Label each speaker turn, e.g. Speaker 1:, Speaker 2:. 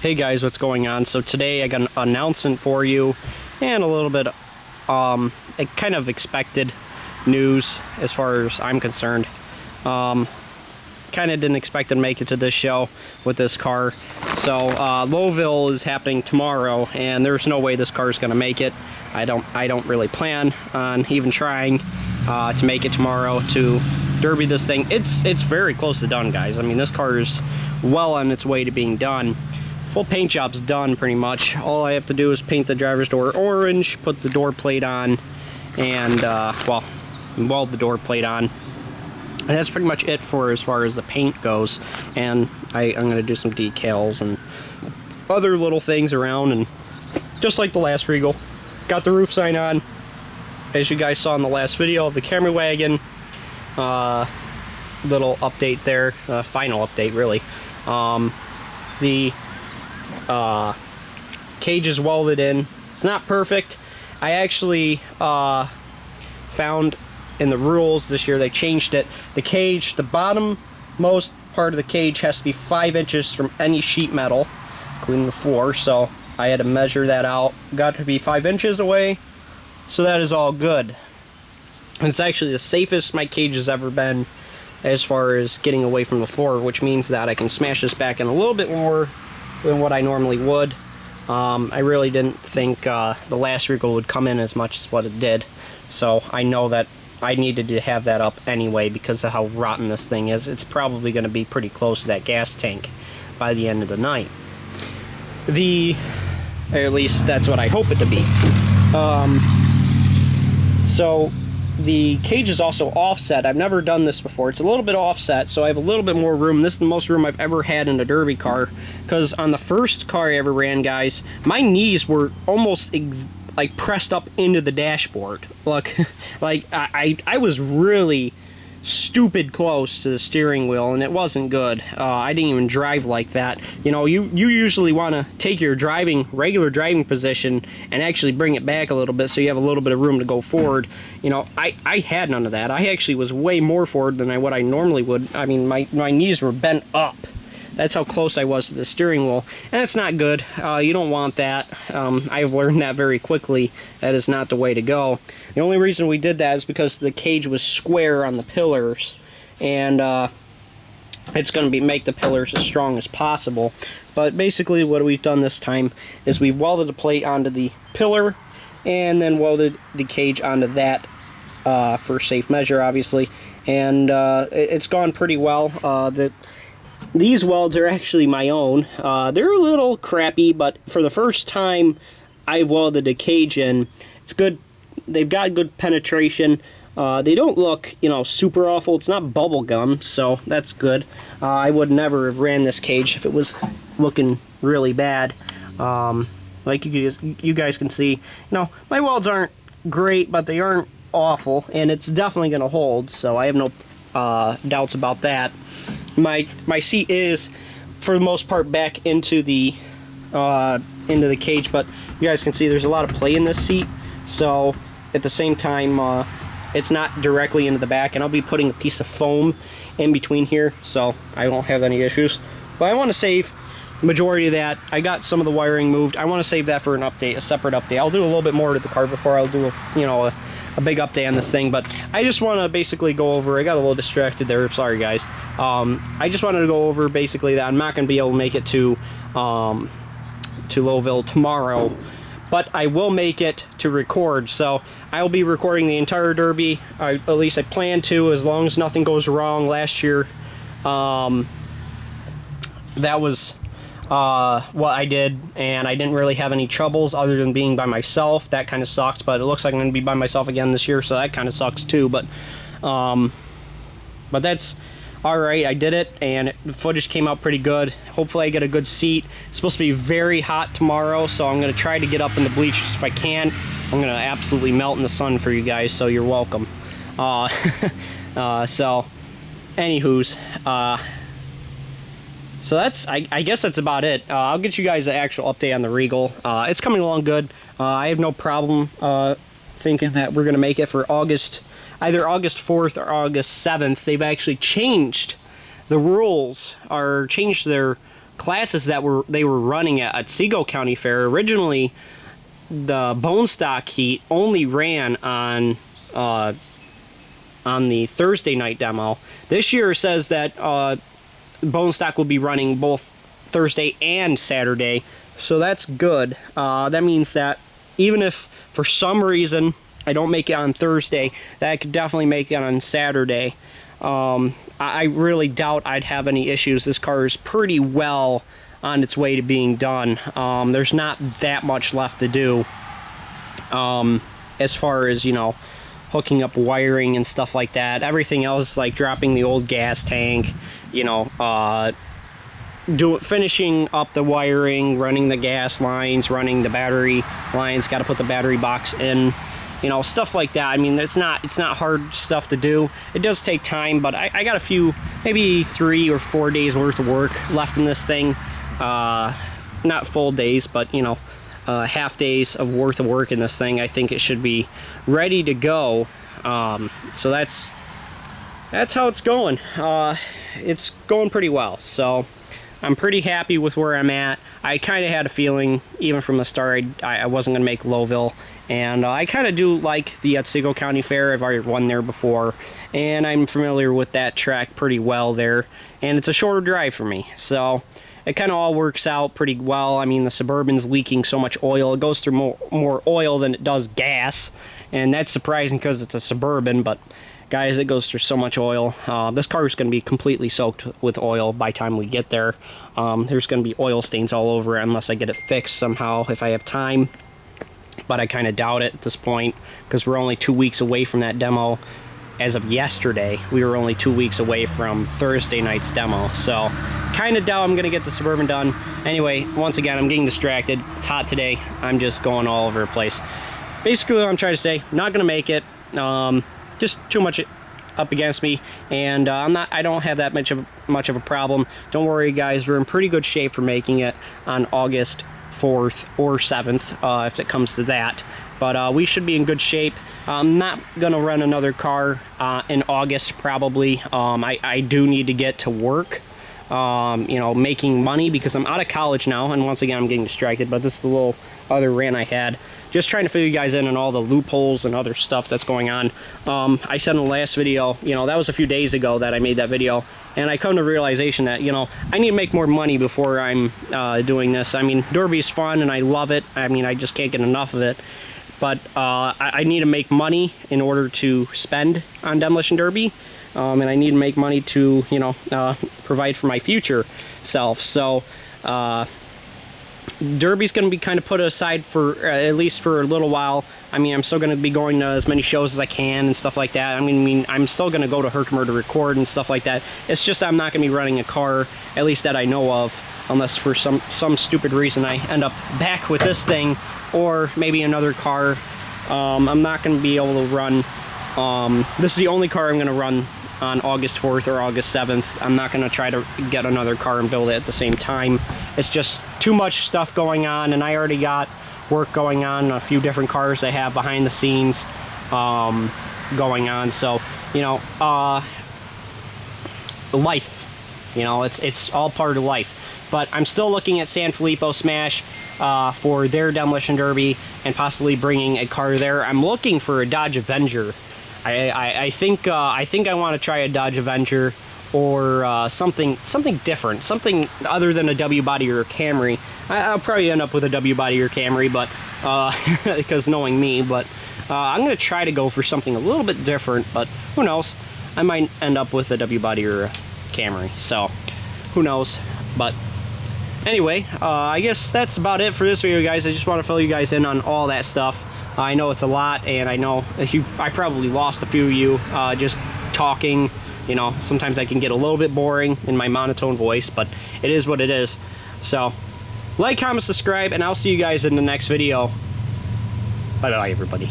Speaker 1: Hey guys, what's going on? So today I got an announcement for you and a little bit kind of expected news as far as I'm concerned. Kind of didn't expect to make it to this show with this car. So Lowville is happening tomorrow and there's no way this car is going to make it. I don't really plan on even trying to make it tomorrow to derby this thing. It's very close to done, guys. I mean, this car is well on its way to being done. Full paint job's done pretty much. All I have to do is paint the driver's door orange, put the door plate on, and well, weld the door plate on. And that's pretty much it for as far as the paint goes. And I'm gonna do some decals and other little things around, and just like the last Regal, got the roof sign on, as you guys saw in the last video of the camera wagon. Little update there, final update really. The cage is welded in. It's not perfect. I actually found in the rules this year, they changed it. The cage, the bottom most part of the cage has to be 5 inches from any sheet metal, including the floor. So I had to measure that out. Got to be 5 inches away. So that is all good. And it's actually the safest my cage has ever been as far as getting away from the floor, which means that I can smash this back in a little bit more than what I normally would. I really didn't think the last Regal would come in as much as what it did. So I know that I needed to have that up anyway because of how rotten this thing is. It's probably going to be pretty close to that gas tank by the end of the night. At least that's what I hope it to be. So the cage is also offset. I've never done this before. It's a little bit offset, so I have a little bit more room. This is the most room I've ever had in a derby car, because on the first car I ever ran, guys, my knees were almost like pressed up into the dashboard. Look, like I was really stupid close to the steering wheel, and it wasn't good. I didn't even drive like that. You know, you usually want to take your regular driving position and actually bring it back a little bit so you have a little bit of room to go forward. You know, I had none of that. I actually was way more forward than what I normally would. I mean, my knees were bent up. That's how close I was to the steering wheel, and it's not good. You don't want that. I've learned that very quickly. That is not the way to go. The only reason we did that is because the cage was square on the pillars, and it's going to make the pillars as strong as possible. But basically what we've done this time is we've welded the plate onto the pillar and then welded the cage onto that for safe measure, obviously. And it's gone pretty well. These welds are actually my own. They're a little crappy, but for the first time I welded a cage in, it's good. They've got good penetration. They don't look, you know, super awful. It's not bubble gum, so that's good. I would never have ran this cage if it was looking really bad. Like you guys can see, you know, my welds aren't great, but they aren't awful, and it's definitely going to hold, so I have no doubts about that. My seat is, for the most part, back into the cage, but you guys can see there's a lot of play in this seat. So at the same time, it's not directly into the back, and I'll be putting a piece of foam in between here, so I won't have any issues. But I want to save the majority of that. I got some of the wiring moved. I want to save that for an update, a separate update. I'll do a little bit more to the car before I'll do a big update on this thing, but I just want to basically go over. I got a little distracted there, sorry guys. I just wanted to go over basically that I'm not going to be able to make it to Lowville tomorrow, but I will make it to record. So I will be recording the entire derby. At least I plan to, as long as nothing goes wrong. Last year, that was what I did, and I didn't really have any troubles other than being by myself. That kind of sucked, but it looks like I'm going to be by myself again this year, so that kind of sucks too. But that's alright. I did it, and the footage came out pretty good. Hopefully I get a good seat. It's supposed to be very hot tomorrow, so I'm going to try to get up in the bleachers if I can. I'm going to absolutely melt in the sun for you guys, so you're welcome. So anywho's, so that's, I guess that's about it. I'll get you guys an actual update on the Regal. It's coming along good. I have no problem thinking that we're going to make it for August, either August 4th or August 7th. They've actually changed the rules, or changed their classes that they were running at Otsego County Fair. Originally, the bone stock heat only ran on the Thursday night demo. This year it says that bone stock will be running both Thursday and Saturday, so that's good. That means that even if for some reason I don't make it on Thursday, that I could definitely make it on Saturday. I really doubt I'd have any issues. This car is pretty well on its way to being done. There's not that much left to do as far as, you know, hooking up wiring and stuff like that. Everything else, like dropping the old gas tank, you know, finishing up the wiring, running the gas lines, running the battery lines, got to put the battery box in, you know, stuff like that. I mean, it's not hard stuff to do. It does take time, but I got a few, maybe 3 or 4 days worth of work left in this thing. Not full days, but, you know, half days of worth of work in this thing. I think it should be ready to go. So that's how it's going. It's going pretty well, so I'm pretty happy with where I'm at. I kind of had a feeling, even from the start, I wasn't going to make Lowville, and I kind of do like the Otsego County Fair. I've already won there before, and I'm familiar with that track pretty well there, and it's a shorter drive for me, so it kind of all works out pretty well. I mean, the Suburban's leaking so much oil. It goes through more oil than it does gas, and that's surprising because it's a Suburban, but guys, it goes through so much oil. This car is going to be completely soaked with oil by the time we get there. There's going to be oil stains all over it unless I get it fixed somehow if I have time, but I kind of doubt it at this point because we're only 2 weeks away from that demo. As of yesterday, we were only 2 weeks away from Thursday night's demo, so kind of doubt I'm going to get the Suburban done. Anyway, once again, I'm getting distracted. It's hot today. I'm just going all over the place. Basically, what I'm trying to say, not going to make it. Just too much up against me, and I don't have that much of a problem. Don't worry, guys. We're in pretty good shape for making it on August 4th or 7th, if it comes to that. But we should be in good shape. I'm not gonna run another car in August, probably. I do need to get to work, you know, making money, because I'm out of college now, and once again I'm getting distracted, but this is the little other rant I had. Just trying to fill you guys in on all the loopholes and other stuff that's going on. I said in the last video, you know, that was a few days ago that I made that video, and I come to the realization that, you know, I need to make more money before I'm doing this. I mean, Derby's fun and I love it. I mean, I just can't get enough of it. But I need to make money in order to spend on Demolition Derby, and I need to make money to, you know, provide for my future self. So Derby's going to be kind of put aside for at least for a little while. I mean, I'm still going to be going to as many shows as I can and stuff like that. I mean, I'm still going to go to Herkimer to record and stuff like that. It's just I'm not going to be running a car, at least that I know of, unless for some stupid reason I end up back with this thing, or maybe another car. I'm not going to be able to run. This is the only car I'm going to run on August 4th or August 7th. I'm not going to try to get another car and build it at the same time. It's just too much stuff going on, and I already got work going on, a few different cars I have behind the scenes going on. So, you know, life, you know, it's all part of life. But I'm still looking at San Filippo Smash for their Demolition Derby, and possibly bringing a car there. I'm looking for a Dodge Avenger. I think I want to try a Dodge Avenger, or something different, something other than a W body or a Camry. I'll probably end up with a W body or Camry, but because knowing me, but I'm gonna try to go for something a little bit different. But who knows? I might end up with a W body or a Camry. So who knows? But anyway, I guess that's about it for this video, guys. I just want to fill you guys in on all that stuff. I know it's a lot, and I know I probably lost a few of you just talking. You know, sometimes I can get a little bit boring in my monotone voice, but it is what it is. So, like, comment, subscribe, and I'll see you guys in the next video. Bye-bye, everybody.